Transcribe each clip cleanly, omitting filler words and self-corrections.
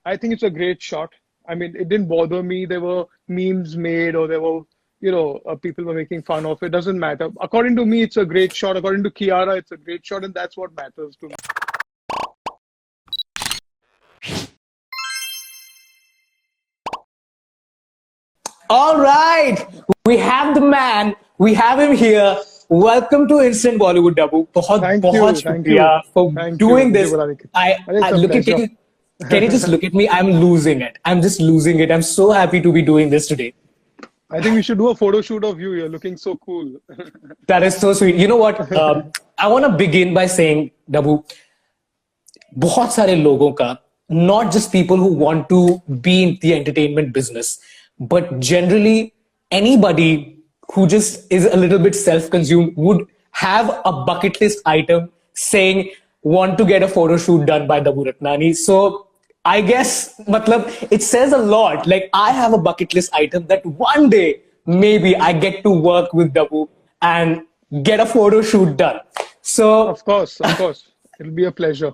I think it's a great shot. I mean, it didn't bother me. There were memes made, or there were, people were making fun of it. Doesn't matter. According to me, it's a great shot. According to Kiara, it's a great shot, and that's what matters to me. All right, we have the man. We have him here. Welcome to Instant Bollywood, Dabu. बहुत Thank you, बहुत thank शुक्रिया you, for thank you. doing मुझे this. बुलाने के लिए. I, अरे, it's I a look at pleasure. can you just look at me? I'm losing it. I'm just losing it. I'm so happy to be doing this today. I think we should do a photo shoot of you. You're looking so cool. That is so sweet. You know what? I want to begin by saying, Dabu, बहुत सारे लोगों का, not just people who want to be in the entertainment business, but generally anybody who just is a little bit self-consumed would have a bucket list item saying want to get a photo shoot done by Dabu Ratnani. So I guess matlab, it says a lot. Like I have a bucket list item that one day maybe I get to work with Dabu and get a photo shoot done. So Of course, of course. It'll be a pleasure.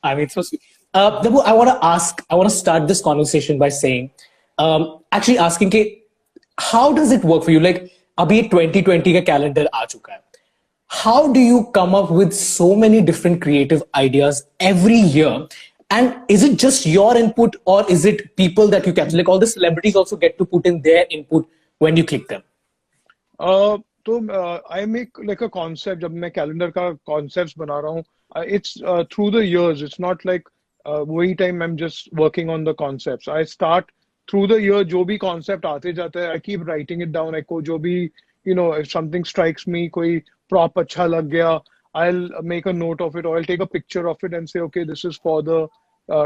I mean, so sweet. Dabu, I want to start this conversation by saying, actually asking, ke, how does it work for you? Like, abhi 2020 ka calendar aa chuka hai. How do you come up with so many different creative ideas every year? And is it just your input, or is it people that you capture? Like all the celebrities also get to put in their input when you click them. तो I make like a concept. जब मैं calendar का concepts बना रहा हूँ, it's through the years. It's not like वही time I'm just working on the concepts. I start through the year. जो भी concept आते जाते हैं, I keep writing it down. को जो भी if something strikes me, कोई prop अच्छा लग गया, I'll make a note of it, or I'll take a picture of it and say, okay, this is for the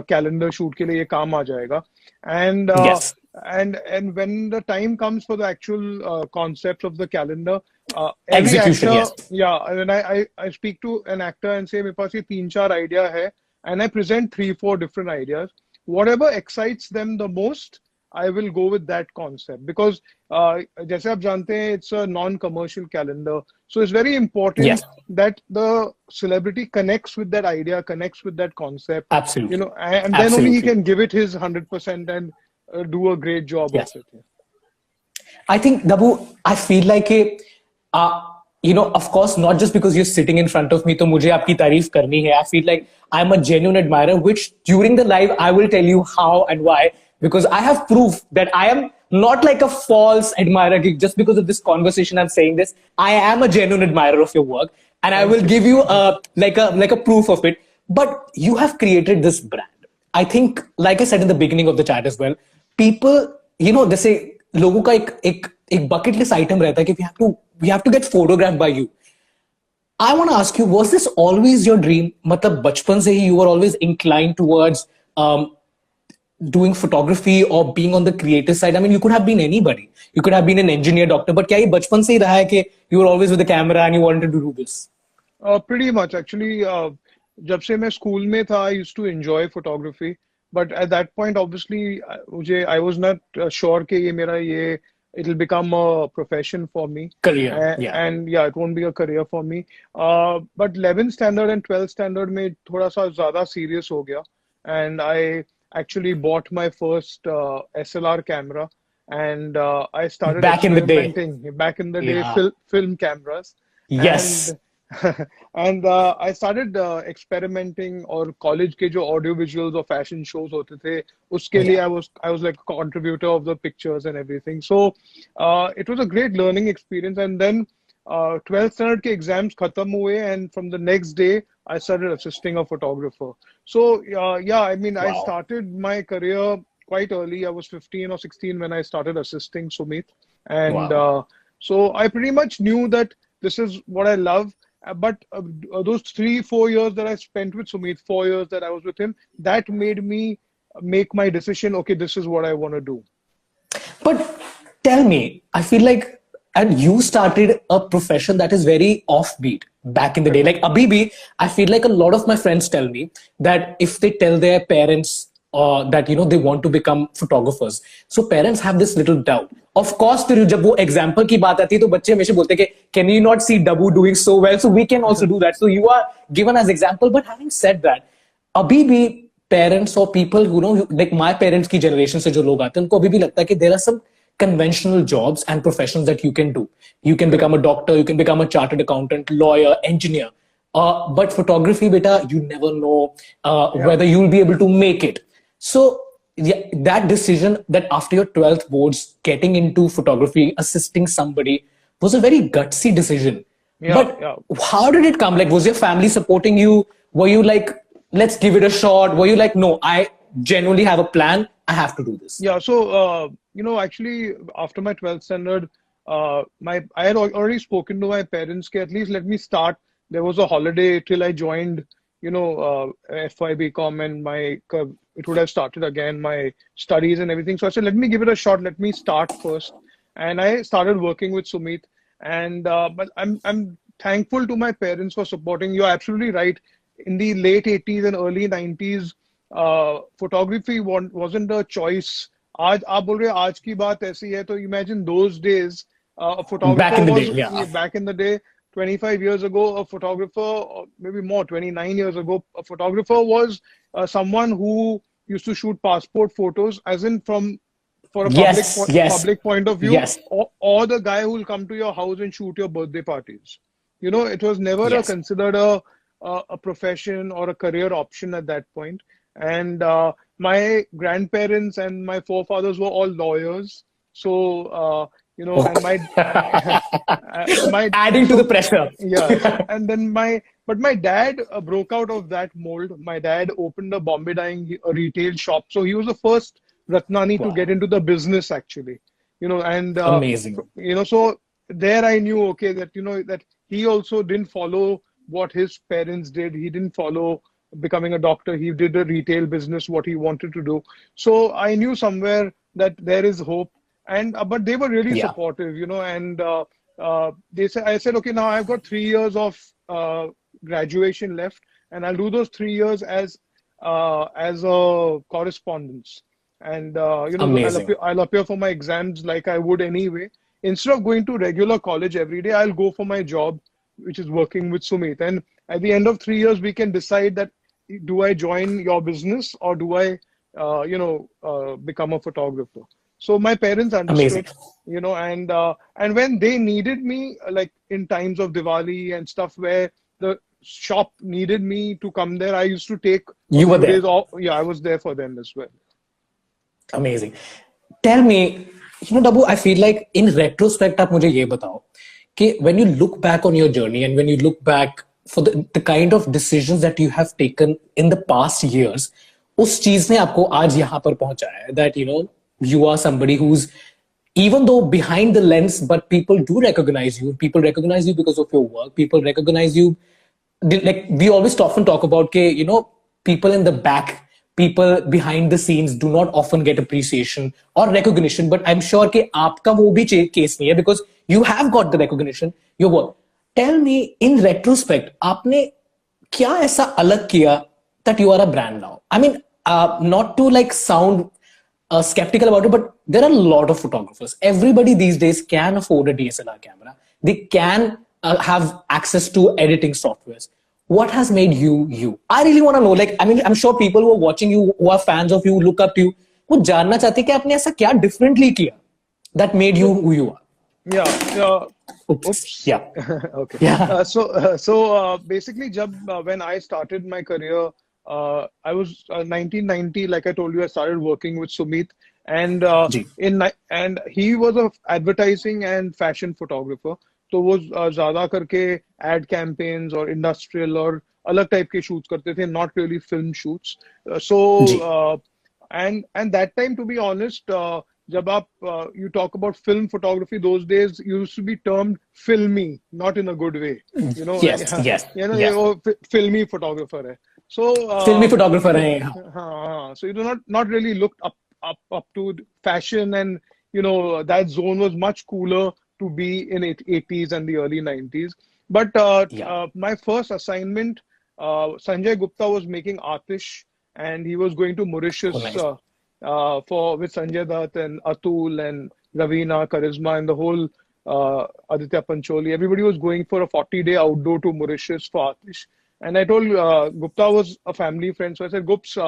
calendar shoot के लिए ये काम आ जाएगा. And Yes. and when the time comes for the actual concept of the calendar, every Execution, actor, yes. yeah, when I speak to an actor and say मेरे पास ये 3-4 idea है, and I present 3-4 different ideas, whatever excites them the most, I will go with that concept, because जैसे आप जानते हैं, it's a non-commercial calendar, so it's very important Yes. that the celebrity connects with that idea, connects with that concept, Absolutely. and then only he Absolutely. can give it his 100% and do a great job Yes. of it. I think, Dabu, I feel like of course, not just because you're sitting in front of me, तो मुझे आपकी तारीफ करनी है. I feel like I'm a genuine admirer, which during the live, I will tell you how and why, because I have proof that I am not like a false admirer. Just because of this conversation, I'm saying this. I am a genuine admirer of your work, and I will give you like a proof of it. But you have created this brand. I think, like I said in the beginning of the chat as well, people, जैसे लोगों का एक bucket list item रहता है कि we have to get photographed by you. I want to ask you, was this always your dream? मतलब बचपन से ही you were always inclined towards doing photography or being on the creative side? I mean, you could have been anybody. You could have been an engineer, doctor, but क्या ये बचपन से ही रहा है कि you were always with the camera and you wanted to do this? Pretty much, actually. जब से मैं school में था, I used to enjoy photography, but at that point, obviously, I was not sure कि it'll become a profession for me. Career, yeah. And yeah, it won't be a career for me. But 11th standard and 12th standard में थोड़ा सा ज़्यादा serious हो गया, and I actually bought my first SLR camera, and I started Back in the day. experimenting. Back in the day, Yeah. film cameras. Yes. And I started experimenting, और college के जो audio visuals और fashion shows होते थे, उसके लिए I was like a contributor of the pictures and everything. So it was a great learning experience. And then 12th standard के exams खत्म हुए, and from the next day I started assisting a photographer. So yeah, I mean, I started my career quite early. I was 15 or 16 when I started assisting Sumit, and so I pretty much knew that this is what I love. But those 3-4 years that I spent with Sumit, 4 years that I was with him, that made me make my decision. Okay, this is what I want to do. But tell me, I feel like, and you started a profession that is very offbeat back in the day. Like abhi bhi, I feel like a lot of my friends tell me that if they tell their parents that they want to become photographers, so parents have this little doubt. Of course, जब वो example की बात आती है तो बच्चे हमेशा बोलते हैं कि can you not see Dabu doing so well, so we can also do that. So you are given as example. But having said that, अभी भी parents or people who know, like my parents की generation से जो लोग आते हैं उनको अभी भी लगता है कि there are some conventional jobs and professions that you can do. You can Correct. become a doctor, you can become a chartered accountant, lawyer, engineer. But photography, beta, you never know Yeah. whether you'll be able to make it. So yeah, that decision that after your 12th boards, getting into photography, assisting somebody was a very gutsy decision. Yeah. But Yeah. how did it come? Like, was your family supporting you? Were you like, let's give it a shot? Were you like, no, I genuinely have a plan. I have to do this. Yeah, so actually, after my 12th standard, my I had already spoken to my parents. At least let me start. There was a holiday till I joined, FYBCom, and it would have started again my studies and everything. So I said, let me give it a shot. Let me start first, and I started working with Sumit. And but I'm thankful to my parents for supporting. You're absolutely right. In the late 80s and early 90s, photography wasn't a choice. आज आप बोल रहे हो आज की बात ऐसी है तो imagine those days, a Back photographer in the was day, yeah. back in the day, 25 years ago, a photographer, or maybe more, 29 years ago, a photographer was someone who used to shoot passport photos, as in from for a Yes, yes, public point of view, yes, or the guy who will come to your house and shoot your birthday parties. It was never yes. considered a profession or a career option at that point. And my grandparents and my forefathers were all lawyers. So, and Okay. my Adding to the so pressure. yeah. So and then but my dad broke out of that mold. My dad opened a Bombay dyeing a retail shop. So he was the first Ratnani to get Wow. into the business actually. And Amazing. so there I knew, okay, that that he also didn't follow what his parents did. He didn't follow becoming a doctor. He did a retail business, what he wanted to do. So I knew somewhere that there is hope. And but they were really Yeah. supportive, and I said, okay, now I've got 3 years of graduation left, and I'll do those 3 years as a correspondence. And Amazing. I'll appear for my exams like I would anyway. Instead of going to regular college every day, I'll go for my job, which is working with Sumit. And at the end of 3 years, we can decide that do I join your business or do I, become a photographer. So my parents Amazing. understood, and when they needed me, like in times of Diwali and stuff, where the shop needed me to come there, I used to take a You were few days there. off. Yeah, I was there for them as well. Amazing. Tell me, Dabu, I feel like in retrospect, आप मुझे ये बताओ कि when you look back on your journey and when you look back for the kind of decisions that you have taken in the past years, उस चीज ने आपको आज यहाँ पर पहुंचाया है that you are somebody who's even though behind the lens, but people do recognize you. People recognize you because of your work. People recognize you. Like we always often talk about, people in the back, people behind the scenes do not often get appreciation or recognition. But I'm sure कि आपका वो भी case नहीं है because you have got the recognition. Your work. Tell me, in retrospect, आपने क्या ऐसा अलग किया that you are a brand now? I mean, not to like sound skeptical about it, but there are a lot of photographers. Everybody these days can afford a DSLR camera. They can have access to editing softwares. What has made you you? I really want to know. Like, I mean, I'm sure people who are watching you, who are fans of you, look up to you, वो जानना चाहते हैं कि आपने ऐसा क्या differently किया that made you So who you are. yeah, Oops. oops. Yeah. Okay. Yeah. Basically, when I started my career, I was 1990. Like I told you, I started working with Sumit, and ji. and he was a advertising and fashion photographer. तो वो ज्यादा करके ad campaigns और industrial और अलग type के shoots करते थे, not really film shoots. So ji. and that time, to be honest, जब आप you talk about film photography, those days used to be termed filmy, not in a good way. Yes. Yes. ये Yes. वो filmy photographer है. So फिल्मी photographer हैं. so you do not really looked up to fashion, and that zone was much cooler to be in 80s and the early 90s. But Yeah. my first assignment, Sanjay Gupta was making Atish, and he was going to Oh, Mauritius nice. for with Sanjay Dutt and Atul and Ravina, Charisma, and the whole Aditya Pancholi. Everybody was going for a 40-day outdoor to Mauritius for Atish. And I told Gupta was a family friend, so I said, Gups,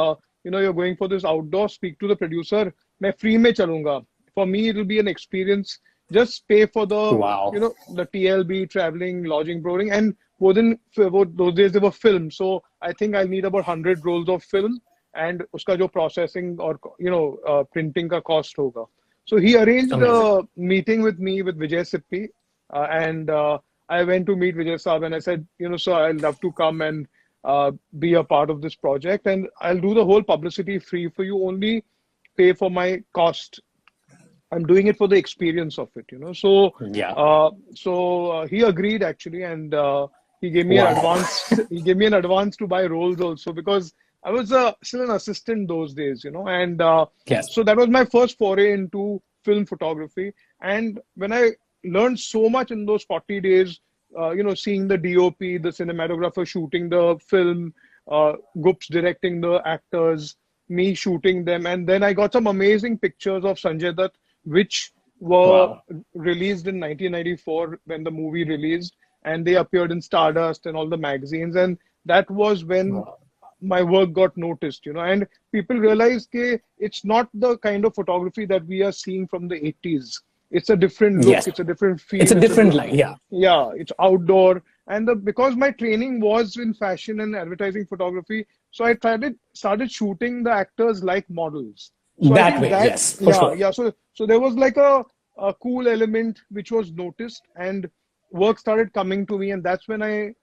you're going for this outdoor, speak to the producer. मैं free में चलूंगा. For me, it will be an experience. Just pay for the, Wow. the TLB, traveling, lodging, boarding, and those days they were film. So I think I'll need about 100 rolls of film, and uska jo processing or printing ka cost hoga. So he arranged Amazing. a meeting with me with Vijay Sippi, and I went to meet Vijay Saab, and I said, sir, I'd love to come and be a part of this project, and I'll do the whole publicity free for you. Only pay for my cost. I'm doing it for the experience of it. So, Yeah. he agreed actually, and he gave me an Wow. advance. He gave me an advance to buy rolls also because I was still an assistant those days. And Yes. so that was my first foray into film photography. And when I learned so much in those 40 days, seeing the DOP, the cinematographer shooting the film, Gups directing the actors, me shooting them, and then I got some amazing pictures of Sanjay Dutt which were Wow. released in 1994 when the movie released, and they appeared in Stardust and all the magazines. And that was when Wow. my work got noticed. And people realized that it's not the kind of photography that we are seeing from the 80s. It's a different look, Yes. it's a different It's a feel, different line. Yeah. yeah, it's outdoor. And because my training was in fashion and advertising photography, so I started shooting the actors like models. So I That think way. that, Yes, for yeah, sure. yeah. So there was like a cool element which was noticed, and work started coming to me, and that's when I,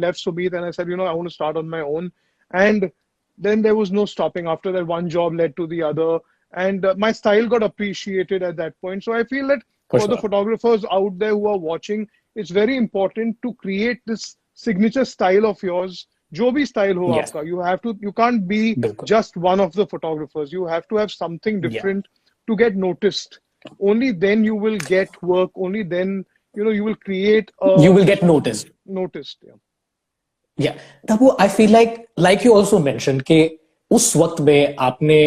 left Subit, and I said, I want to start on my own. And then there was no stopping. After that, one job led to the other, and my style got appreciated at that point. So I feel that For for the sure. photographers out there who are watching, it's very important to create this signature style of yours. जो भी style हो Yes. आपका, you can't be बिल्कुल. just one of the photographers. You have to have something Yeah. different to get noticed. Only then you will get work. Only then you will create You will get noticed. noticed. Yeah. Yeah. Tabu, I feel like you also mentioned कि उस वक्त में आपने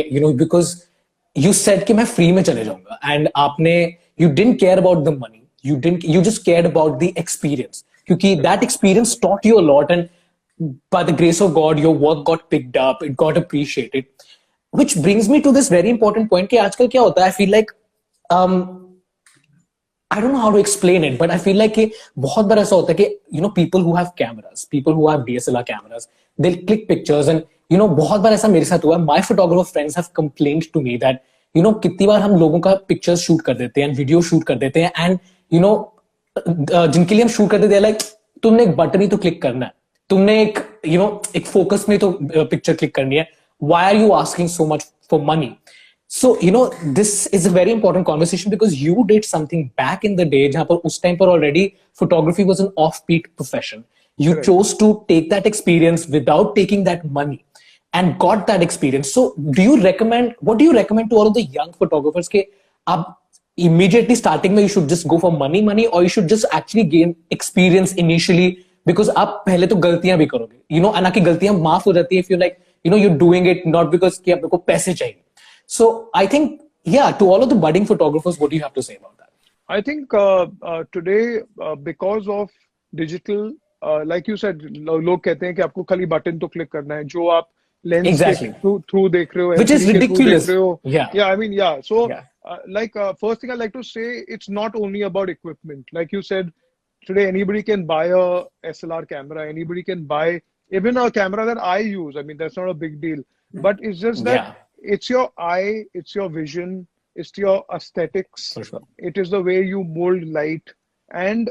because you said कि मैं free में चले जाऊंगा, and आपने you didn't care about the money. You just cared about the experience. क्योंकि that experience taught you a lot, and by the grace of God, your work got picked up, it got appreciated. Which brings me to this very important point कि आजकल क्या होता है, I feel like um, I don't know how to explain it, but I feel like कि बहुत बार ऐसा होता है कि people who have cameras, people who have DSLR cameras, they'll click pictures, and बहुत बार ऐसा मेरे साथ हुआ है. My photographer friends have complained to me that कितनी बार हम लोगों का pictures shoot कर देते हैं, video shoot कर देते हैं, and जिनके लिए हम shoot करते थे, like तुमने एक button ही तो click करना है, तुमने एक focus में तो picture click करनी है. Why are you asking so much for money? So, this is a very important conversation because you did something back in the day जहां पर उस time पर already photography was an offbeat profession. You Correct. chose to take that experience without taking that money and got that experience. So, what do you recommend to all of the young photographers कि आप immediately starting में you should just go for money, or you should just actually gain experience initially because आप पहले तो गलतियां भी करोगे, और ना कि गलतियां माफ हो जाती है if you like, you're doing it not because कि आपको पैसे चाहिए. So I think, yeah, to all of the budding photographers, what do you have to say about that? I think today, because of digital, like you said, लोग कहते हैं कि आपको खाली बटन तो क्लिक करना है, जो आप लेंस के Exactly. थ्रू देख रहे हो, Which is LCD के थ्रू देख ridiculous. रहे हो. Yeah. Yeah, I mean, yeah. So, Yeah. first thing I'd like to say, it's not only about equipment. Like you said, today anybody can buy a SLR camera, anybody can buy even a camera that I use. I mean, that's not a big deal. But it's just that Yeah. it's your eye, it's your vision, it's your aesthetics, For sure. it is the way you mold light. And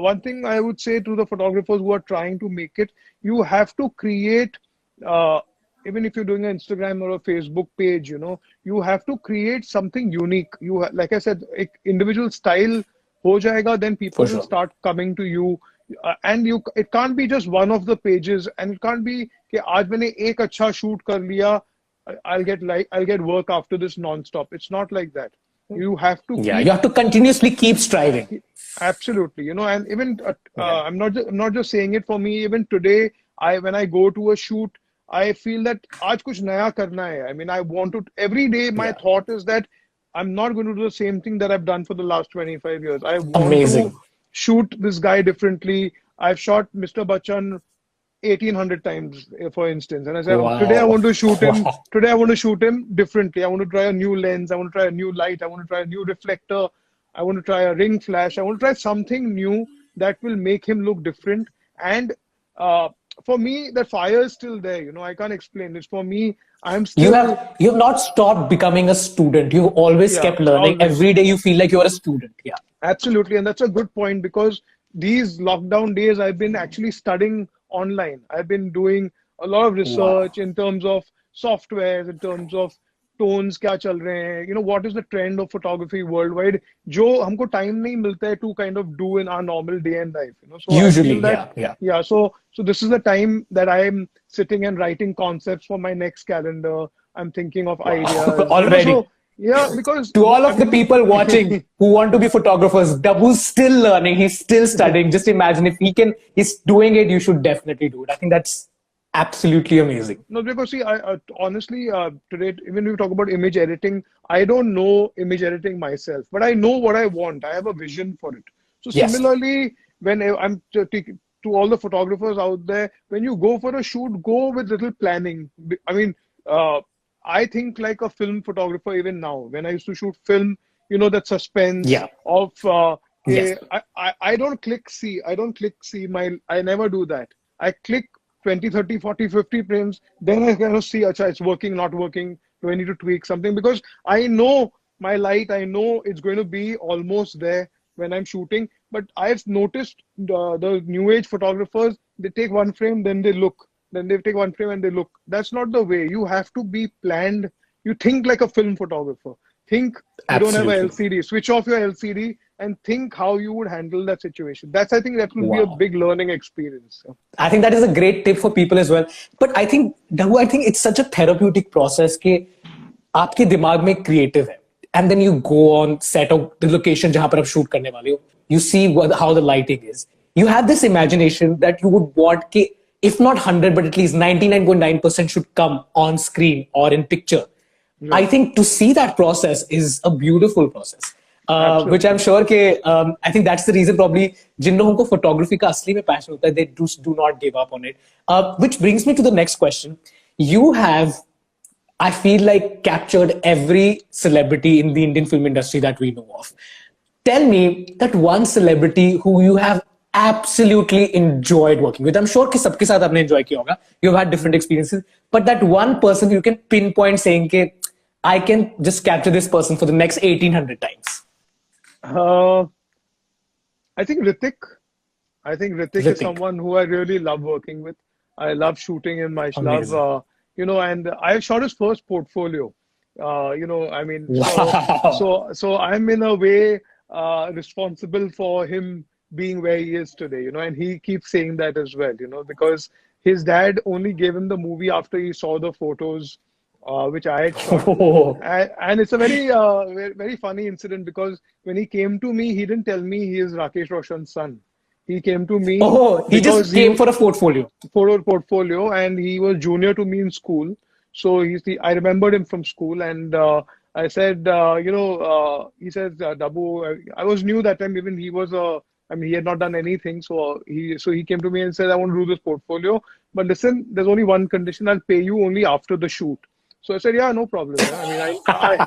one thing I would say to the photographers who are trying to make it, you have to create, even if you're doing an Instagram or a Facebook page, you have to create something unique. Like I said, individual style ho jayega, then people For will sure. start coming to you. And it can't be just one of the pages, and it can't be कि आज मैंने एक अच्छा shoot कर लिया, I'll get work after this non-stop. It's not like that. You have to Yeah. keep, You have to continuously keep striving. absolutely, and even Yeah. I'm not just saying it for me. Even today, when I go to a shoot, I feel that आज कुछ नया करना है. I mean, I want to every day. My Yeah. thought is that I'm not going to do the same thing that I've done for the last 25 years. I want Amazing. to shoot this guy differently. I've shot Mr. Bachchan 1800 times, for instance. And I said, today I Wow. want to shoot him. Wow. Today I want to shoot him differently. I want to try a new lens. I want to try a new light. I want to try a new reflector. I want to try a ring flash. I want to try something new that will make him look different. And uh, for me, that fire is still there. I can't explain. It's for me. I'm You still, have not stopped becoming a student. You've always yeah, kept learning. always. Every day you feel like you're a student. Yeah. Absolutely, and that's a good point because these lockdown days I've been actually studying online. I've been doing a lot of Wow. research in terms of softwares, in terms of tones क्या चल रहे हैं, what is the trend of photography worldwide, जो हमको time नहीं मिलता है to kind of do in our normal day and life. So I Usually, feel that yeah, yeah. yeah, so this is the time that I'm sitting and writing concepts for my next calendar. I'm thinking of Wow. ideas, Already. so yeah, because To all I of the mean. people watching who want to be photographers, Dabu's still learning. He's still studying. Just imagine if he's doing it, you should definitely do it. I think that's absolutely amazing. No, because see, I honestly, today, even if we talk about image editing, I don't know image editing myself, but I know what I want. I have a vision for it. So Yes. similarly, when I'm to all the photographers out there, when you go for a shoot, go with little planning. I mean, uh, I think like a film photographer even now. When I used to shoot film, that suspense Yeah. of Yes. I don't click see. I don't click see my. I never do that. I click 20, 30, 40, 50 frames, then I kind of see, acha, it's working, not working. Do I need to tweak something? Because I know my light, I know it's going to be almost there when I'm shooting. But I've noticed the new age photographers, they take one frame, then they look. Then they take one frame and they look. That's not the way. You have to be planned. You think like a film photographer. Think you don't have a Absolutely. LCD. Switch off your LCD and think how you would handle that situation. I think that will be a Wow. big learning experience. I think that is a great tip for people as well. But I think, Dahu, I think it's such a therapeutic process कि आपके दिमाग में creative है. And then you go on set of the location जहाँ पर आप shoot करने वाले हो. You see how the lighting is. You have this imagination that you would want कि if not 100, but at least 99.9% should come on screen or in picture. I Right. think to see that process is a beautiful process. Which I'm Absolutely. sure के I think that's the reason probably जिन लोगों को photography का असली में passion होता है they just do not give up on it. Which brings me to the next question. You have, I feel like, captured every celebrity in the Indian film industry that we know of. Tell me that one celebrity who you have absolutely enjoyed working with. I'm sure कि सबके साथ आपने enjoy किया होगा. You've had different experiences, but that one person you can pinpoint saying कि I can just capture this person for the next 1800 times. Uh, I think Ritik. I think Ritik is Ritik. someone who I really love working with. I love shooting him. I love, Amazing. and I shot his first portfolio. I mean, Wow. so I'm in a way responsible for him being where he is today. And he keeps saying that as well. Because his dad only gave him the movie after he saw the photos, which I had shot. And it's a very funny incident because when he came to me, he didn't tell me he is Rakesh Roshan's son. He came to me Oh, he because just came for a portfolio. for a portfolio and he was junior to me in school. So I remembered him from school and I said, he says, Dabu, I was new that time. Even he was I mean, he had not done anything. So he came to me and said, I want to do this portfolio. But listen, there's only one condition. I'll pay you only after the shoot. So I said, yeah, no problem. Yeah. I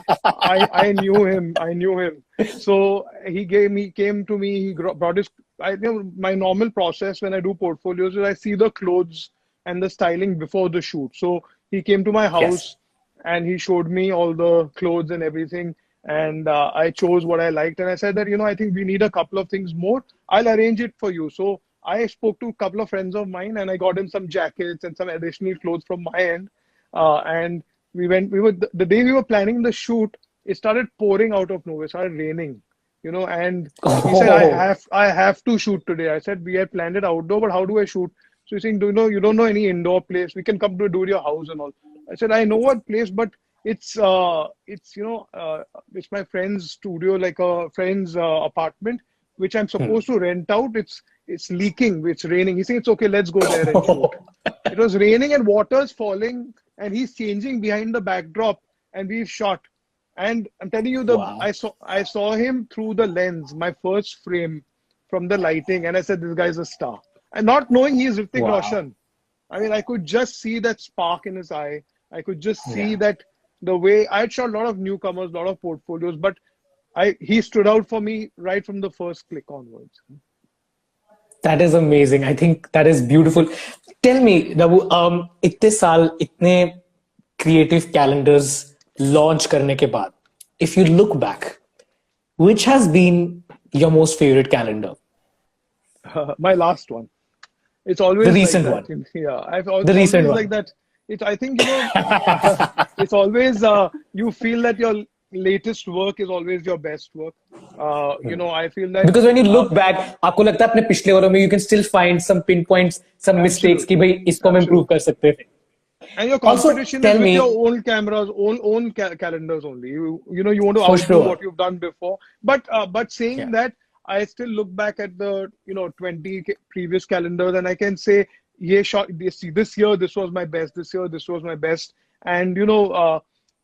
mean, I knew him. I knew him. So he came to me. He brought his. My normal process when I do portfolios is I see the clothes and the styling before the shoot. So he came to my Yes. house and he showed me all the clothes and everything. And I chose what I liked. And I said that, I think we need a couple of things more. I'll arrange it for you. So I spoke to a couple of friends of mine and I got him some jackets and some additional clothes from my end. And the day we were planning the shoot, it started pouring out of nowhere, it started raining, and he said, Oh, I have to shoot today. I said, we had planned it outdoor, but how do I shoot? So he's saying, you don't know any indoor place. We can come to do it your house and all. I said, I know what place, but it's my friend's studio, like a friend's apartment, which I'm supposed to rent out. It's leaking, it's raining. He said, it's okay, let's go there and shoot. It was raining and water's falling, and he's changing behind the backdrop, and we've shot. And I'm telling you, wow. I saw him through the lens, my first frame from the lighting, and I said, this guy's a star. And not knowing he's Hrithik Wow. Roshan. I mean, I could just see that spark in his eye. I could just see Yeah. that the way I had shot a lot of newcomers, a lot of portfolios, but he stood out for me right from the first click onwards. That is amazing. I think that is beautiful. Tell me, Rabu, इतने साल इतने creative calendars launch करने के बाद, if you look back, which has been your most favorite calendar? My last one. It's The always like recent that. one. Yeah, The it's recent always one. like that. I think, it's always, you feel that your latest work is always your best work. I feel that, Because when you look back, आपको लगता है अपने पिछले ओवरों में you can still find some pinpoints, some mistakes कि absolutely, भाई इसको हम improve absolutely. कर सकते थे. And your Also, competition is tell with me, your own cameras, own calendars only. You want to for outdo sure. what you've done before. But saying Yeah. that, I still look back at the 20 previous calendars, and I can say, yeah, shot this year this was my best. This year this was my best. And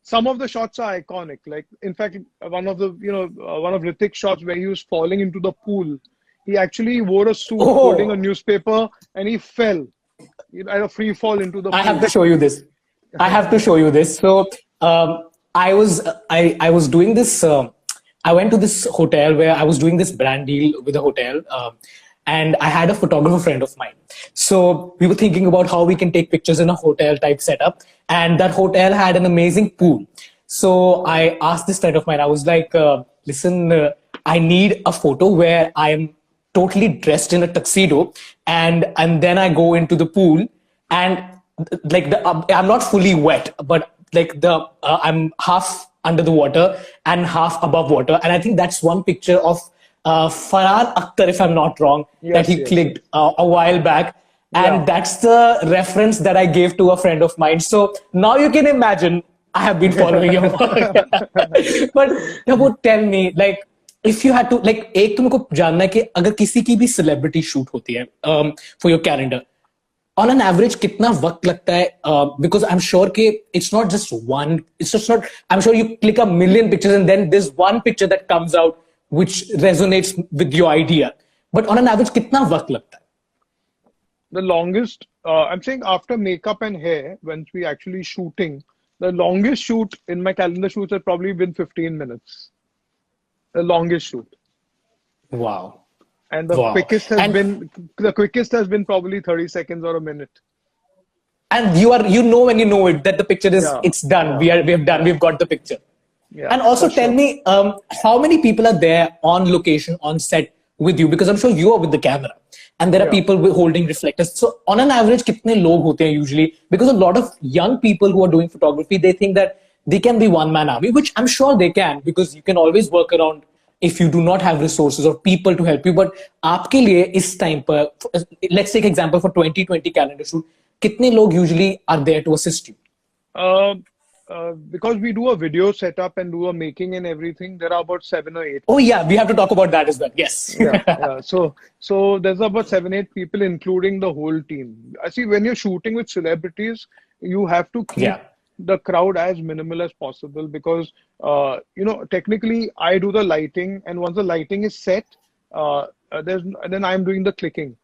some of the shots are iconic. Like, in fact, one of Ritik's shots where he was falling into the pool. He actually wore a suit holding a Oh, newspaper, and he fell at a free fall into the I have pool. to show you this. I have to show you this. So I was doing this. I went to this hotel where I was doing this brand deal with a hotel, and I had a photographer friend of mine. So we were thinking about how we can take pictures in a hotel type setup, and that hotel had an amazing pool. So I asked this friend of mine. I was like, "Listen, I need a photo where I am totally dressed in a tuxedo, and then I go into the pool, and like I'm not fully wet, but like I'm half under the water and half above water, and I think that's one picture of Farhad Akhtar, if I'm not wrong, that Yes, he yes, clicked yes. a while back, Yeah. and that's the reference that I gave to a friend of mine. So now you can imagine I have been following your work. But Tabu, tell me, like, if you had to, like, एक तुमको जानना है कि अगर किसी की भी celebrity shoot होती है for your calendar, on an average कितना वक्त लगता है? Because I'm sure कि it's not just one, it's just not, I'm sure you click a million pictures and then there's one picture that comes out which resonates with your idea. But on an average कितना वक्त लगता है? The longest, I'm saying, after makeup and hair, when we actually shooting, the longest shoot in my calendar shoots has probably been 15 minutes. The longest shoot. Wow. And Wow. the quickest has been probably 30 seconds or a minute. And you know when you know it that the picture is Yeah. it's done. Yeah. We've got the picture. Yeah. And also For tell sure. me, how many people are there on location, on set with you? Because I'm sure you are with the camera, and there are Yeah. people holding reflectors. So on an average, कितने लोग होते हैं usually? Because a lot of young people who are doing photography, they think that they can be one man army, which I'm sure they can, because you can always work around if you do not have resources or people to help you. But आपके लिए इस time पर, let's take example for 2020 calendar shoot, कितने लोग usually are there to assist you? Because we do a video setup and do a making and everything, there are about 7 or 8. Oh yeah, we have to talk about that as well. Yes. Yeah. So there's about 7, 8 people, including the whole team. I see, when you're shooting with celebrities, you have to keep Yeah. the crowd as minimal as possible, because technically I do the lighting, and once the lighting is set, then I'm doing the clicking.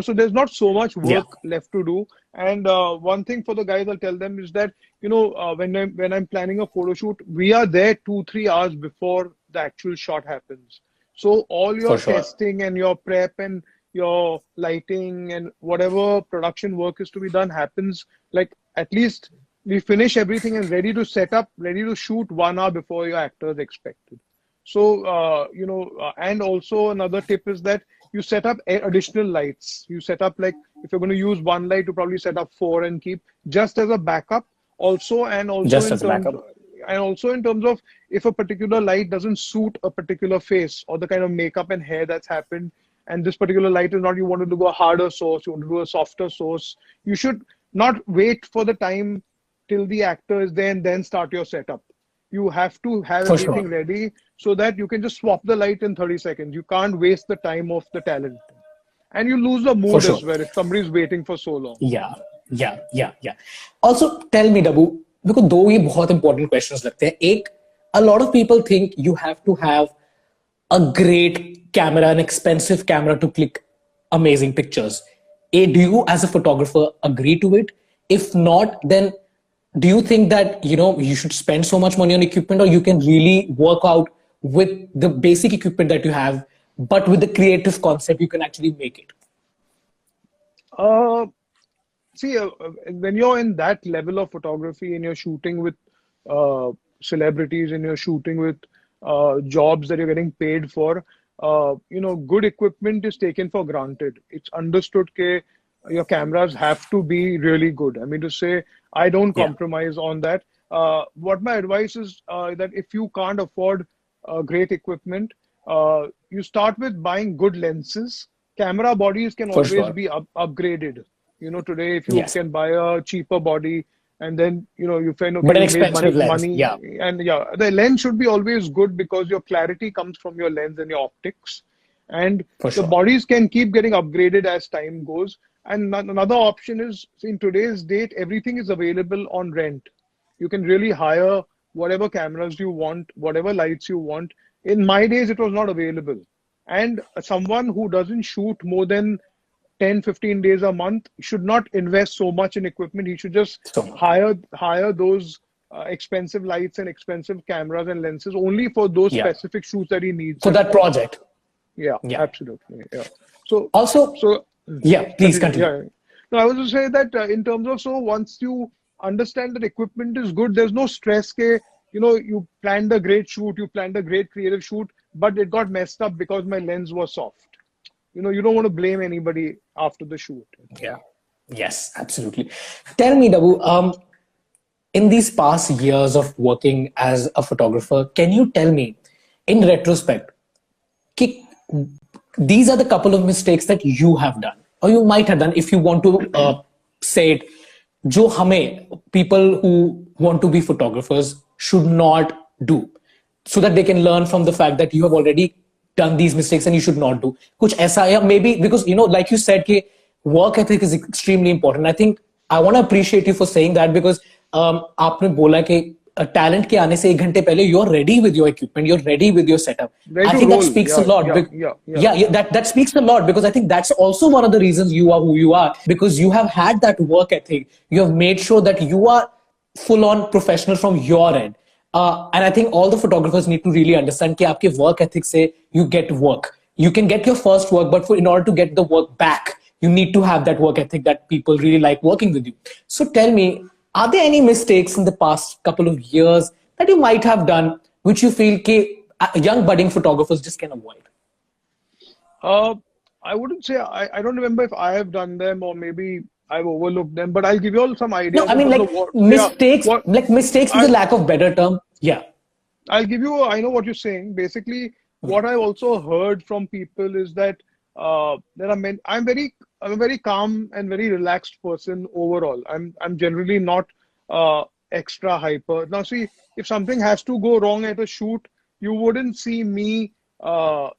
So there's not so much work left to do. And one thing for the guys, I'll tell them, is that when I'm planning a photo shoot, we are there 2-3 hours before the actual shot happens. So all your For sure. testing and your prep and your lighting and whatever production work is to be done happens, like, at least we finish everything and ready to set up, ready to shoot 1 hour before your actor is expected. So and also another tip is that you set up additional lights. You set up, like, if you're going to use one light, you probably set up 4 and keep just as a backup. Also Just as a backup. and also in terms of, if a particular light doesn't suit a particular face or the kind of makeup and hair that's happened, and this particular light is not, you wanted to go a harder source, you want to do a softer source, you should not wait for the time till the actor is there and then start your setup. You have to have For everything sure. ready so that you can just swap the light in 30 seconds. You can't waste the time of the talent. And you lose the mood sure. as well if somebody's waiting for so long. Yeah. Also, tell me, Dabu, because दो ये बहुत important questions लगते हैं. एक, a lot of people think you have to have a great camera, an expensive camera to click amazing pictures. do you as a photographer agree to it? If not, then do you think that you should spend so much money on equipment, or you can really work out with the basic equipment that you have, but with the creative concept you can actually make it? Uh, See, when you're in that level of photography and you're shooting with uh, celebrities and you're shooting with jobs that you're getting paid for, good equipment is taken for granted. It's understood that your cameras have to be really good. I mean, to say, I don't Yeah, compromise on that. What my advice is that if you can't afford great equipment, you start with buying good lenses. Camera bodies can for always sure. be upgraded. Today, if you Yes, can buy a cheaper body and then, you find, okay, but an you made expensive money, lens. Yeah, and yeah, the lens should be always good because your clarity comes from your lens and your optics. And for the sure. bodies can keep getting upgraded as time goes. And another option is, in today's date, everything is available on rent. You can really hire whatever cameras you want, whatever lights you want. In my days, it was not available. And someone who doesn't shoot more than 10, 15 days a month should not invest so much in equipment. He should just So much hire those expensive lights and expensive cameras and lenses only for those yeah, specific shoots that he needs for it that for. project. Yeah, Yeah. absolutely. Yeah. So, Also, so yeah, please continue. continue. Yeah. No, I was to say that in terms of, so once you understand that equipment is good, there's no stress. You planned a great shoot, you planned a great creative shoot, but it got messed up because my lens was soft. You don't want to blame anybody after the shoot. Yeah. Yes, absolutely. Tell me, Dabu, in these past years of working as a photographer, can you tell me, in retrospect, कि these are the couple of mistakes that you have done, or you might have done, if you want to say it, जो हमें people who want to be photographers should not do, so that they can learn from the fact that you have already done these mistakes and you should not do कुछ ऐसा, या maybe because like you said कि work ethic is extremely important. I think I want to appreciate you for saying that, because आपने बोला कि talent के आने से 1 घंटे पहले you're ready with your equipment, you're ready with your setup. Ready I to think that roll. speaks a Yeah, lot. yeah, yeah, yeah. Yeah, that speaks a lot, because I think that's also one of the reasons you are who you are, because you have had that work ethic. You have made sure that you are full on professional from your end. And I think all the photographers need to really understand कि आपके work ethic से you get work. You can get your first work, but in order to get the work back, you need to have that work ethic that people really like working with you. So tell me, are there any mistakes in the past couple of years that you might have done which you feel young budding photographers just can avoid? Uh, I wouldn't say, I don't remember if I have done them or maybe I've overlooked them, but I'll give you all some No, ideas I in mean terms of like what, yeah, mistakes, what like mistakes is the I lack of better term. Yeah. I'll give you, I know what you're saying. Basically, what I've also heard from people is that there are many, I'm a very calm and very relaxed person overall. I'm generally not extra hyper. Now, see, if something has to go wrong at a shoot, you wouldn't see me uh,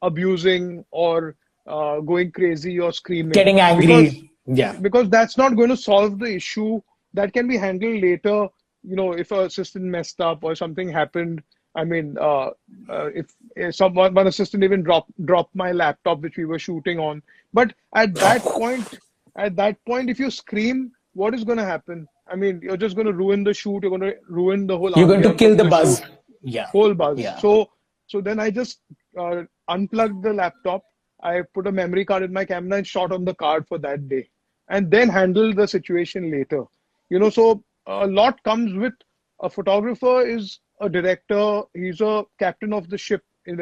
abusing or going crazy or screaming, Getting because angry. Yeah. that's not going to solve the issue. That can be handled later. If a assistant messed up or something happened. I mean, if someone, one assistant even dropped my laptop which we were shooting on. But at that point, if you scream, what is going to happen? I mean, you're just going to ruin the shoot. You're going to ruin the whole You're going to ambience kill of the the shoot, buzz. Yeah. whole buzz. Yeah. So then I just unplugged the laptop. I put a memory card in my camera and shot on the card for that day, and then handled the situation later. So a lot comes with a photographer is a director. He's a captain of the ship in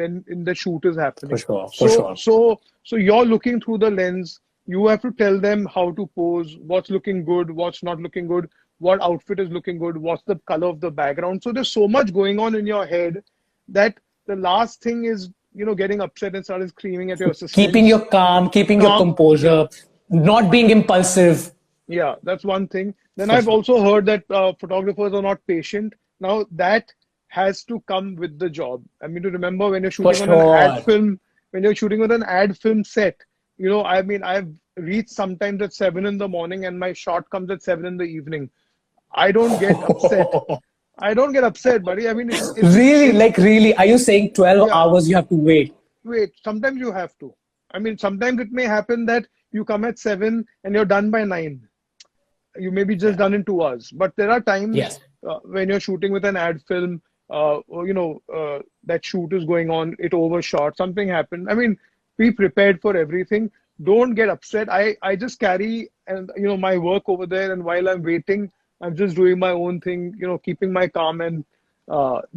the shoot is For happening. sure. For So sure. so so you're looking through the lens. You have to tell them how to pose, what's looking good, what's not looking good, what outfit is looking good, what's the color of the background. So there's so much going on in your head that the last thing is, getting upset and starting screaming at your Keeping assistants. your calm, keeping your Calm, yeah, composure, not being impulsive. yeah, that's one thing. Then For I've sure. also heard that photographers are not patient. Now that has to come with the job. I mean, to remember when you're For shooting on an ad sure. film, when you're shooting on an ad film set, I mean, I've reached sometimes at 7 in the morning and my shot comes at 7 in the evening. I don't get upset. I don't get upset, buddy. I mean, Really, like really, are you saying 12 yeah. hours you have to wait? Wait, sometimes you have to. I mean, sometimes it may happen that you come at 7 and you're done by 9. You may be just done in 2 hours. But there are times Yes. when you're shooting with an ad film, or, that shoot is going on, it overshot, something happened. I mean, be prepared for everything. Don't get upset. I just carry and my work over there, and while I'm waiting, I'm just doing my own thing, keeping my calm and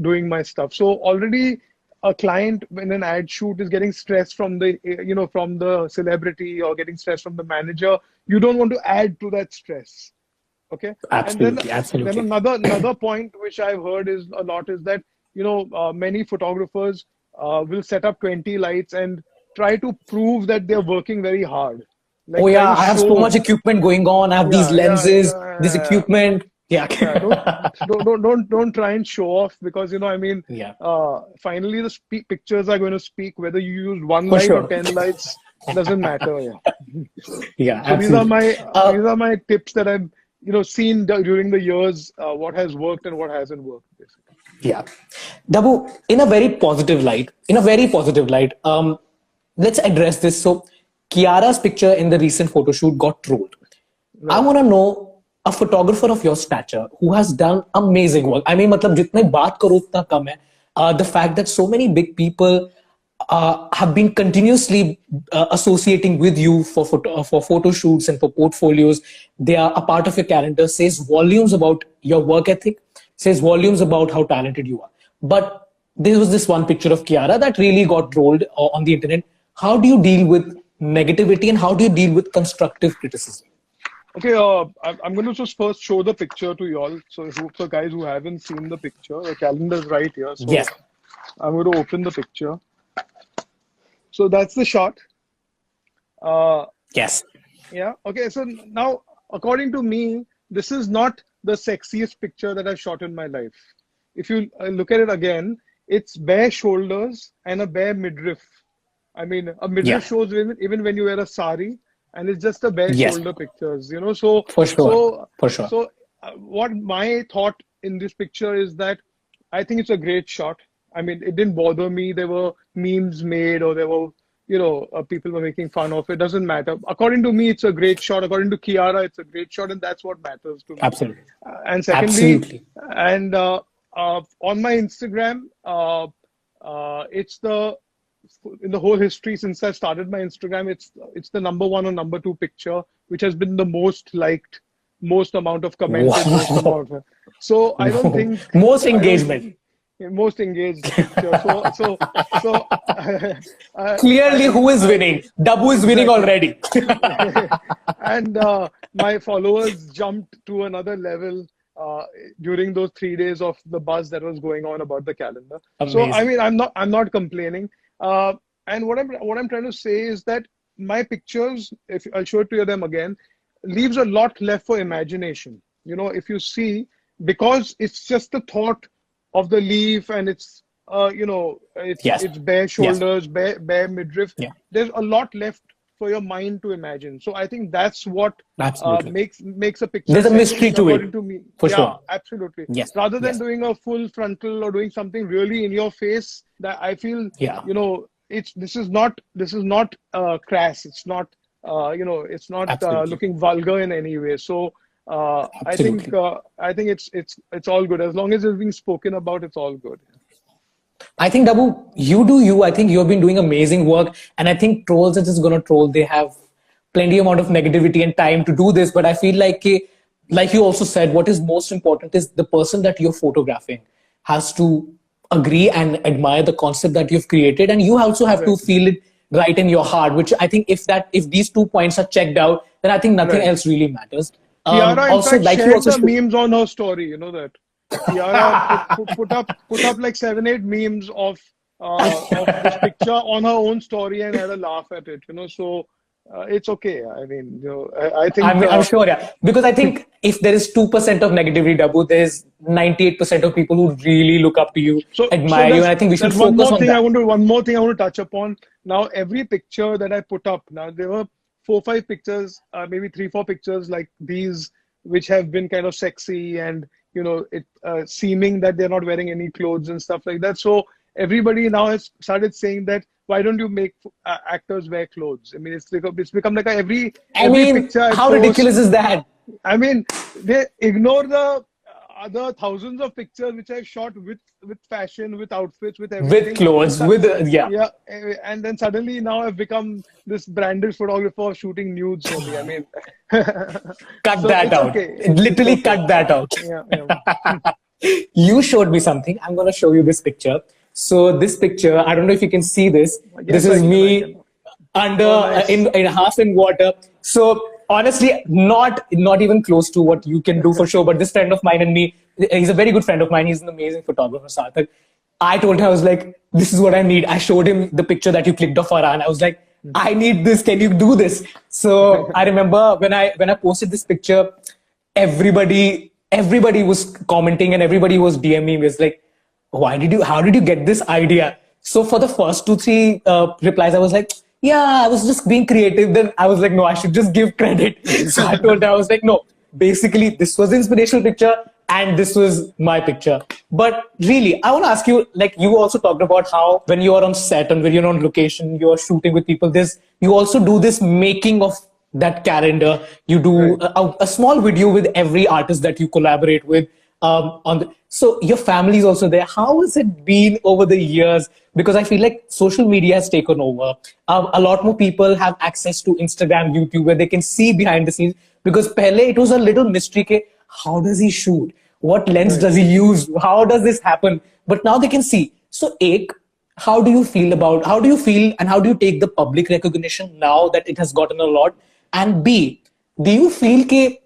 doing my stuff. So already a client in an ad shoot is getting stressed from the from the celebrity, or getting stressed from the manager. You don't want to add to that stress. Okay. And then Absolutely. Absolutely. another point which I've heard is a lot is that many photographers will set up 20 lights and try to prove that they're working very hard, Oh like try yeah, to I have so show. much equipment going on. I have these Yeah, yeah, lenses, this yeah, equipment. Yeah. yeah. Don't try and show off, because I mean, Yeah, finally the pictures are going to speak. Whether you use one for light or sure. 10 lights doesn't matter. Yeah. Yeah, So absolutely. these are my tips that I've seen during the years, what has worked and what hasn't worked, basically. Yeah. Dabu, in a very positive light, let's address this. So, Kiara's picture in the recent photo shoot got trolled. I Right. want to know a photographer of your stature who has done amazing work. I mean, मतलब जितने बात करो उतना कम है. The fact that so many big people have been continuously associating with you for photo shoots and for portfolios. They are a part of your calendar. Says volumes about your work ethic. Says volumes about how talented you are. But there was this one picture of Kiara that really got trolled on the internet. How do you deal with negativity, and how do you deal with constructive criticism? Okay, I'm going to just first show the picture to you all. So, for guys who haven't seen the picture, the calendar's right here. So, Yes. I'm going to open the picture. So, that's the shot. Uh, Yes. yeah. Okay. So, now, according to me, this is not the sexiest picture that I've shot in my life. If you look at it again, it's bare shoulders and a bare midriff. I mean, a Yeah. midriff shows even when you wear a sari, and it's just a bare Yes. shoulder pictures. So, For sure. so, For sure. what my thought in this picture is that I think it's a great shot. I mean, it didn't bother me. There were memes made, or there were, people were making fun of it. Doesn't matter. According to me, it's a great shot. According to Kiara, it's a great shot, and that's what matters to me. Absolutely. And secondly, Absolutely. and on my Instagram, it's in the whole history since I started my Instagram, it's the number one or number two picture which has been the most liked, most amount of commented, most Wow. amount. So I don't think Most I don't engagement. most engaged picture. So Clearly, who is winning? Dabu is winning already. and my followers jumped to another level during those 3 days of the buzz that was going on about the calendar. So I Amazing. mean, I'm not complaining. And what I'm trying to say is that my pictures, if I'll show it to you them again, leaves a lot left for imagination. If you see, because it's just the thought of the leaf, and it's Yes. it's bare Yes. shoulders, bare midriff. Yeah. There's a lot left for your mind to imagine. So I think that's what Absolutely. makes a picture There's a sexy, mystery to it. according to me. For Yeah, sure. absolutely. Yes. Rather than Yes. doing a full frontal or doing something really in your face, that I feel, Yeah. this is not crass. It's not it's not Absolutely. looking vulgar in any way. So Absolutely. I think it's all good as long as it's being spoken about. It's all good. I think Dabu, you do you. I think you have been doing amazing work, and I think trolls are just gonna troll. They have plenty amount of negativity and time to do this. But I feel like you also said, what is most important is the person that you're photographing has to agree and admire the concept that you've created, and you also have to Right. feel it right in your heart. Which I think if these 2 points are checked out, then I think nothing Right. else really matters. Kiara, in Also, fact, like you shared also the showed, memes on her story. You know that. Kiara put up like 7-8 memes of this picture on her own story and had a laugh at it. So it's okay. I mean, I think I'm sure, yeah. Because I think if there is 2% of negativity, Dabu, there's 98% of people who really look up to you, so admire you, and I think we should there's one focus more on thing that. one more thing I want to touch upon. Now, every picture that I put up, now there were 4-5 pictures, maybe 3-4 pictures like these, which have been kind of sexy and it seeming that they're not wearing any clothes and stuff like that. So everybody now has started saying that why don't you make actors wear clothes? I mean, it's become like I every mean, picture I how ridiculous post. is that? I mean, they ignore the other thousands of pictures which I've shot with fashion, with outfits, with With everything. And clothes, so, with yeah. yeah, and then suddenly now I've become this branded photographer shooting nudes only. I mean, Cut so that it's out. okay. It's Literally okay. cut that out. Yeah, yeah. You showed me something. I'm going to show you this picture. So this picture, I don't know if you can see this. This Yes, I is can. I me can. under Oh, nice. in half in water. So honestly, not even close to what you can do for sure. But this friend of mine and me, he's a very good friend of mine. He's an amazing photographer, Sarthak. I told him, I was like, this is what I need. I showed him the picture that you clicked of Farhan. I was like, I need this. Can you do this? So I remember when I posted this picture, everybody was commenting and everybody was DMing me. It's like, how did you get this idea? So for the first two, three replies, I was like, yeah, I was just being creative. Then I was like, no, I should just give credit. So I told her, I was like, no, basically this was the inspirational picture and this was my picture. But really, I want to ask you, like you also talked about how when you are on set and when you're on location, you're shooting with people, you also do this making of that calendar. You do Right. a small video with every artist that you collaborate with. So your family is also there. How has it been over the years? Because I feel like social media has taken over. A lot more people have access to Instagram, YouTube, where they can see behind the scenes. Because pehle it was a little mystery. Ke, how does he shoot? What lens Right. does he use? How does this happen? But now they can see. So, Ek, how do you feel and how do you take the public recognition now that it has gotten a lot? And B, do you feel ke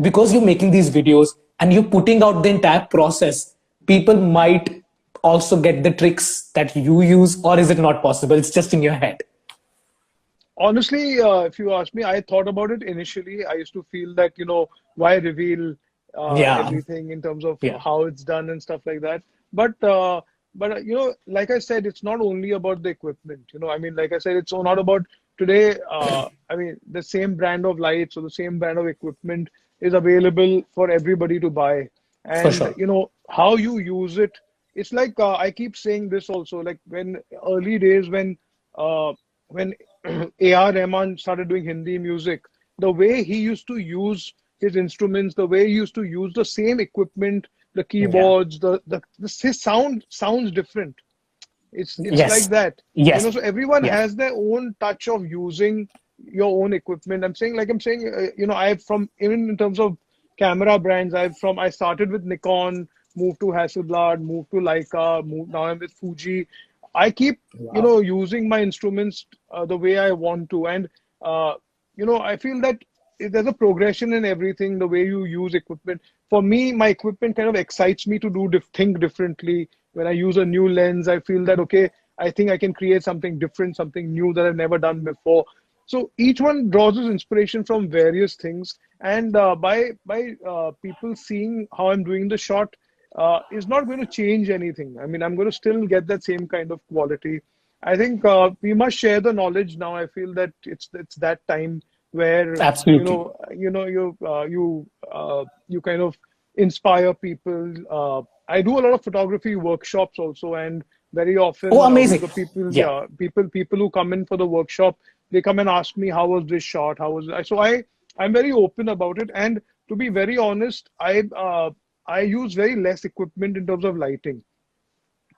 because you're making these videos and you're putting out the entire process, people might also get the tricks that you use, or is it not possible? It's just in your head. Honestly, if you ask me, I thought about it initially. I used to feel that, why reveal Yeah, everything in terms of yeah, how it's done and stuff like that. But like I said, it's not only about the equipment. I mean, like I said, it's not about today. I mean, the same brand of lights or the same brand of equipment is available for everybody to buy. for And, sure. how you use it, it's like I keep saying this also, like when early days uh, when A.R. Rahman started doing Hindi music, the way he used to use his instruments, the way he used to use the same equipment, the Yeah. keyboards, his sound sounds different. It's like Yes. that. Yes. So everyone Yeah. has their own touch of using your own equipment. I'm saying, I from even in terms of camera brands, I started with Nikon, moved to Hasselblad, moved to Leica, now I'm with Fuji. I keep, Wow. using my instruments the way I want to, and I feel that there's a progression in everything, the way you use equipment. For me, my equipment kind of excites me to think differently. When I use a new lens, I feel that, okay, I think I can create something different, something new that I've never done before. So each one draws its inspiration from various things, and by people seeing how I'm doing the shot, is not going to change anything. I mean, I'm going to still get that same kind of quality. I think we must share the knowledge now. I feel that it's that time where Absolutely. you kind of inspire people. I do a lot of photography workshops also, and very Oh, often amazing. the people, Yeah. yeah, people who come in for the workshop, they come and ask me how was this shot, how was it? So I'm very open about it, and to be very honest, I use very less equipment in terms of lighting.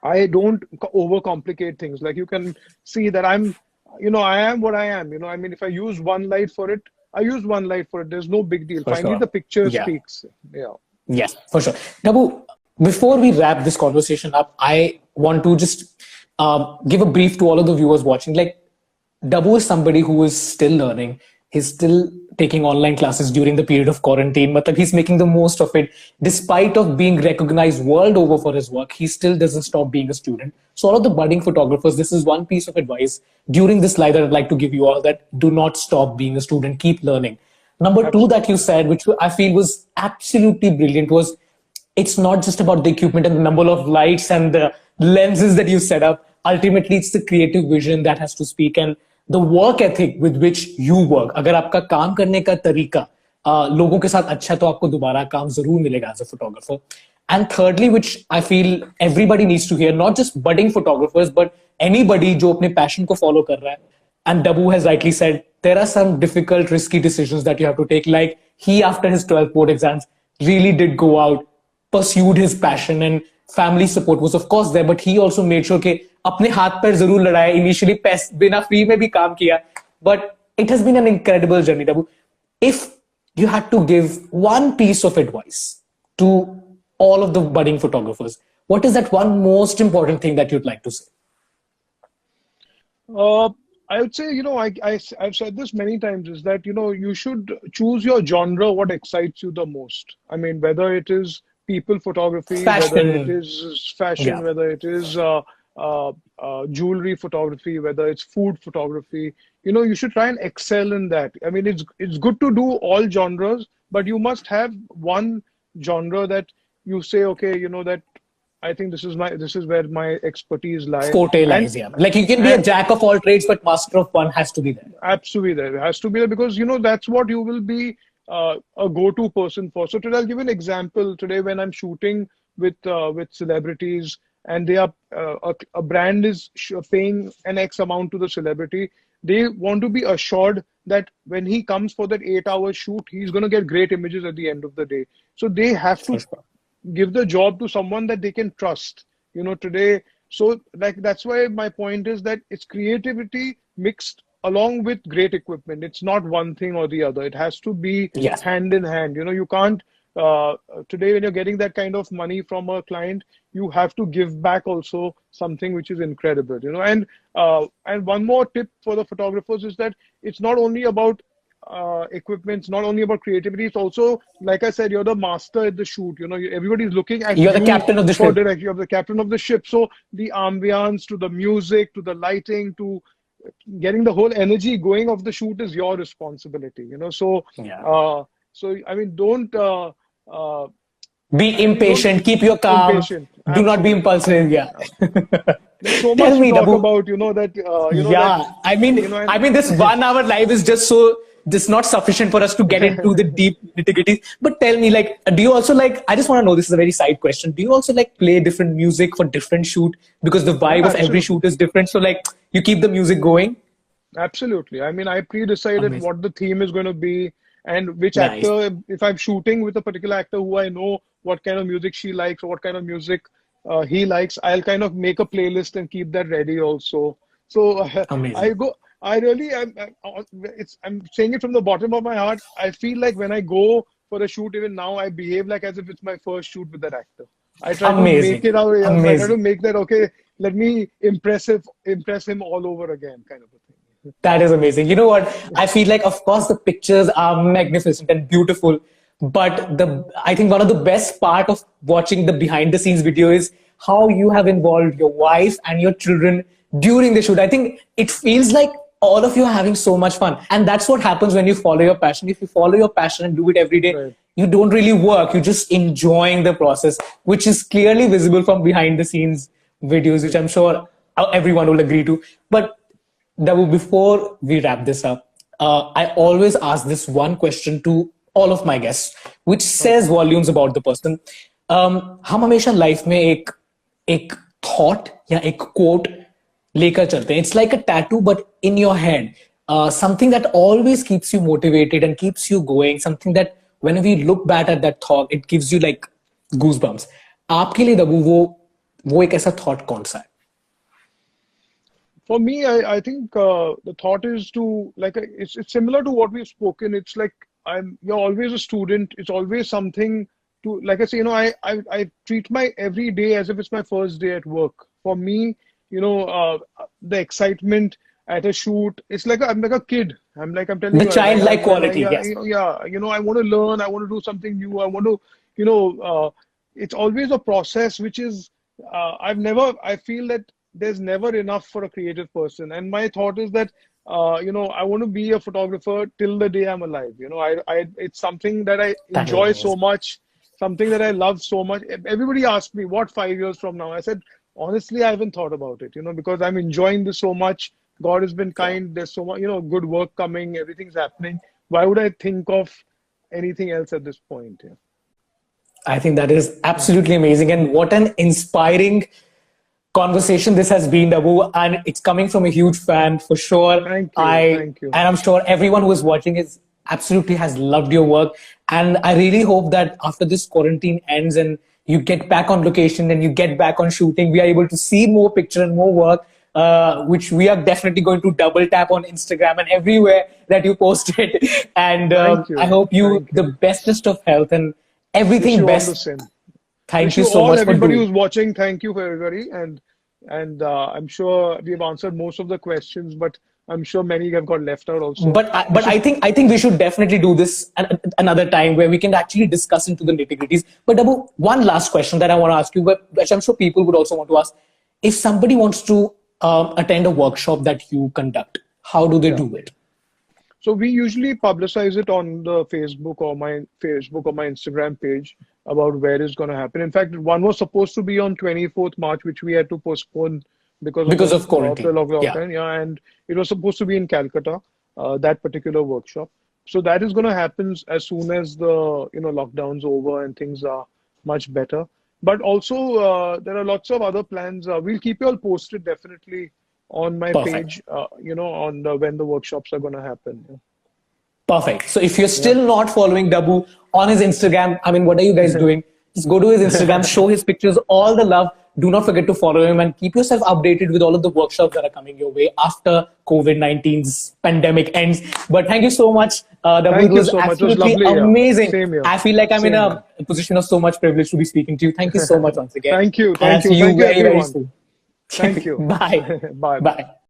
I don't overcomplicate things. Like you can see that I am what I am. I mean, if I use one light for it, I use one light for it. There's no big deal. For Finally, sure. the picture Yeah. speaks. Yeah. Yes, for sure. Nabu, before we wrap this conversation up, I want to just give a brief to all of the viewers watching. Like, Dabu is somebody who is still learning. He's still taking online classes during the period of quarantine. Matlab, he's making the most of it. Despite of being recognized world over for his work, he still doesn't stop being a student. So all of the budding photographers, this is one piece of advice during this slide that I'd like to give you all, that do not stop being a student, keep learning. Number two that you Absolutely. said, which I feel was absolutely brilliant, was it's not just about the equipment and the number of lights and the lenses that you set up. Ultimately, it's the creative vision that has to speak, and the work ethic with which you work. अगर आपका काम करने का तरीका लोगों के साथ अच्छा, तो आपको दोबारा काम जरूर मिलेगा as a photographer. And thirdly, which I feel everybody needs to hear, not just budding photographers, but anybody जो अपने passion को follow कर रहा है. And Dabu has rightly said, there are some difficult, risky decisions that you have to take. Like he, after his 12th board exams, really did go out, pursued his passion, and family support was of course there, but he also made sure कि अपने हाथ पैर जरूर लड़ाए. Initially, बिना free में भी काम किया. But it has been an incredible journey, Dabu. If you had to give one piece of advice to all of the budding photographers, what is that one most important thing that you'd like to say? I would say, I've said this many times, is that, you should choose your genre, what excites you the most. I mean, whether it is people photography, whether it Fashion. is fashion, Yeah. whether it is jewelry photography, whether it's food photography, you should try and excel in that. I mean, it's good to do all genres, but you must have one genre that you say, okay, that I think this is where my expertise lie. Forte And lies, yeah. Like you can be a and jack of all trades, but master of one has to be there. absolutely there. It has to be there because that's what you will be a go-to person for. So today I'll give you an example. Today when I'm shooting with celebrities and they are a brand is paying an X amount to the celebrity, they want to be assured that when he comes for that 8 hour shoot, he's going to get great images at the end of the day. So they have For to sure. give the job to someone that they can trust today. So like that's why my point is that it's creativity mixed along with great equipment. It's not one thing or the other. It has to be Yes. hand in hand. You can't today when you're getting that kind of money from a client, you have to give back also something which is incredible. And one more tip for the photographers is that it's not only about equipment, it's not only about creativity, it's also, like I said, you're the master at the shoot. Everybody's looking at You're the you captain of the for ship. direction. You're the captain of the ship. So the ambience to the music to the lighting to getting the whole energy going of the shoot is your responsibility. Yeah. So I mean, don't uh, Be don't impatient, keep your calm, impatient. do not be Absolutely. impulsive. Yeah. There's so Tell much to me, talk Dabu. about. Yeah, I mean, this 1 hour live is just so just not sufficient for us to get into the deep nitty-gritty. But tell me, like, do you also like? I just want to know. This is a very side question. Do you also like play different music for different shoot because the Yeah, vibe of every absolutely. shoot is different? So like, you keep the music going. Absolutely. I mean, I pre-decided Amazing, what the theme is going to be and which nice, actor, if I'm shooting with a particular actor who I know what kind of music she likes or what kind of music he likes, I'll kind of make a playlist and keep that ready also. So I amazing. go, I really, I'm saying it from the bottom of my heart. I feel like when I go for a shoot, even now, I behave like as if it's my first shoot with that actor. I try to make Amazing. it out. Yeah, I try to Amazing. make that okay. Let me impress him all over again, kind of a thing. That is amazing. You know what? I feel like, of course, the pictures are magnificent and beautiful, but I think one of the best part of watching the behind the scenes video is how you have involved your wife and your children during the shoot. I think it feels like all of you are having so much fun, and that's what happens when you follow your passion. If you follow your passion and do it every day, Right. you don't really work. You're just enjoying the process, which is clearly visible from behind the scenes videos, which I'm sure everyone will agree to. But Dabu, before we wrap this up, I always ask this one question to all of my guests, which says Okay. volumes about the person. हम हमेशा life में एक thought या एक coat लेकर चलते हैं. It's like a tattoo, but in your head. Something that always keeps you motivated and keeps you going. Something that whenever you look back at that thought, it gives you like goosebumps. आपके लिए दबू वो एक ऐसा thought कौन सा है? For me, I think the thought is to like it's similar to what we've spoken. It's like you're always a student. It's always something to like I say. I treat my every day as if it's my first day at work. For me, the excitement at a shoot. It's like I'm like a kid. I'm telling The you. childlike Like, quality, yeah, yes. yeah. I want to learn. I want to do something new. I want to, it's always a process which is I feel that there's never enough for a creative person. And my thought is that, I want to be a photographer till the day I'm alive. It's something that I That is enjoy so amazing. much, something that I love so much. Everybody asks me, what 5 years from now? I said, honestly, I haven't thought about it, because I'm enjoying this so much. God has been Yeah. kind. There's so much, good work coming. Everything's happening. Why would I think of anything else at this point? Yeah. I think that is absolutely amazing. And what an inspiring conversation this has been, Dabu. And it's coming from a huge fan for sure. Thank you. Thank you. And I'm sure everyone who is watching is absolutely has loved your work. And I really hope that after this quarantine ends and you get back on location and you get back on shooting, we are able to see more picture and more work, which we are definitely going to double tap on Instagram and everywhere that you posted. And Thank you. I hope you Thank you. the bestest of health and Wish everything you all best. the same. Thank Wish you you so all, much for everybody doing. who's watching, thank you for everybody. And I'm sure we've answered most of the questions, but I'm sure many have got left out also. But I think we should definitely do this another time where we can actually discuss into the nitty gritties. But Abu, one last question that I want to ask you, but which I'm sure people would also want to ask: if somebody wants to attend a workshop that you conduct, how do they Yeah. do it? So we usually publicize it on the Facebook or my Instagram page about where it's going to happen. In fact, one was supposed to be on 24th March, which we had to postpone because of Because the of quarantine. Yeah, lockdown. Yeah, and it was supposed to be in Calcutta, that particular workshop. So that is going to happen as soon as the lockdown's over and things are much better. But also there are lots of other plans. We'll keep you all posted definitely on my perfect. page, on when the workshops are going to happen. Yeah. Perfect. So if you're Yeah. still not following Dabu on his Instagram, I mean, what are you guys doing? Just go to his Instagram, show his pictures, all the love. Do not forget to follow him and keep yourself updated with all of the workshops that are coming your way after COVID-19's pandemic ends. But thank you so much, Dabu. It Thank you was so much. It was absolutely lovely. Yeah. amazing. Same here. I feel like I'm in Same here. a position of so much privilege to be speaking to you. Thank you so much once again. Thank you. And I'll Thank you. see you Thank you, very, very everyone. soon. Thank you. Bye. Bye bye. Bye.